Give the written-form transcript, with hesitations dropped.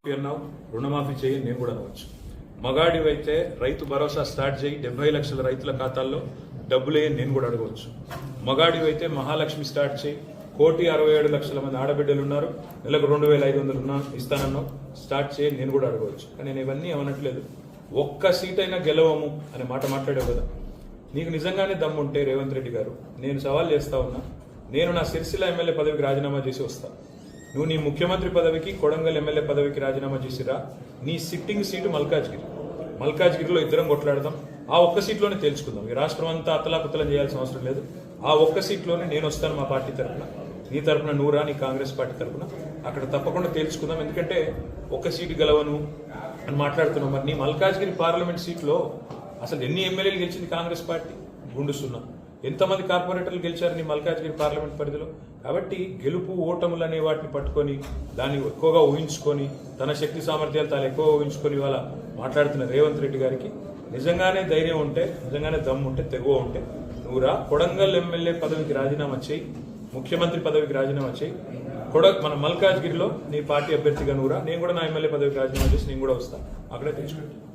అన్నావు రుణమాఫీ చేయి నేను కూడా అనవచ్చు. మగాడివైతే రైతు భరోసా స్టార్ట్ చేయి 70 లక్షల రైతుల ఖాతాల్లో డబ్బులే నేను కూడా అడగవచ్చు. మగాడివైతే మహాలక్ష్మి స్టార్ట్ చేయి 1,67,00,000 మంది ఆడబిడ్డలు ఉన్నారు, నెలకు 2,500 ఇస్తానన్నావు, స్టార్ట్ చేయి నేను కూడా అడగవచ్చు. కానీ నేను ఇవన్నీ అవనట్లేదు. ఒక్క సీట్ అయినా గెలవము అనే మాట మాట్లాడావు కదా. నీకు నిజంగానే దమ్ముంటే రేవంత్ రెడ్డి గారు, నేను సవాల్ చేస్తా ఉన్నా, నేను నా సిరిసిల్ల ఎమ్మెల్యే పదవికి రాజీనామా చేసి వస్తా. నువ్వు నీ ముఖ్యమంత్రి పదవికి కొడంగల్ ఎమ్మెల్యే పదవికి రాజీనామా చేసిరా. నీ సిట్టింగ్ సీటు మల్కాజ్గిరిలో ఇద్దరం కొట్లాడదాం. ఆ ఒక్క సీట్లోనే తేల్చుకుందాం. ఈ రాష్ట్రం అంతా అతలాకుతలం చేయాల్సిన అవసరం లేదు. ఆ ఒక్క సీట్లోనే నేను వస్తాను మా పార్టీ తరఫున, నీ తరఫున నువ్వు రా, నీ కాంగ్రెస్ పార్టీ తరఫున అక్కడ తప్పకుండా తేల్చుకుందాం. ఎందుకంటే ఒక్క సీటు గెలవను అని మాట్లాడుతున్నావు. మరి నీ మల్కాజ్గిరి పార్లమెంట్ సీట్లో అసలు ఎన్ని ఎమ్మెల్యేలు గెలిచింది కాంగ్రెస్ పార్టీ? గుండు సున్నా. ఎంతమంది కార్పొరేటర్లు గెలిచారు నీ మల్కాజ్గిరి పార్లమెంట్ పరిధిలో? కాబట్టి గెలుపు ఓటములు అనే వాటిని పట్టుకొని దాన్ని ఎక్కువగా ఊహించుకొని తన శక్తి సామర్థ్యాలు తాను ఎక్కువగా ఊహించుకొని ఇవాళ మాట్లాడుతున్న రేవంత్ రెడ్డి గారికి నిజంగానే ధైర్యం ఉంటే, నిజంగానే దమ్ము ఉంటే, తెగువ ఉంటే నువ్వు రా, కొడంగల్ ఎమ్మెల్యే పదవికి రాజీనామా చేయి, ముఖ్యమంత్రి పదవికి రాజీనామా చేయి. మన మల్కాజ్గిరిలో నీ పార్టీ అభ్యర్థిగా నువ్వు రా, నేను కూడా నా ఎమ్మెల్యే పదవికి రాజీనామా చేసి నేను కూడా వస్తాను. అక్కడే తెచ్చుకుంటాను.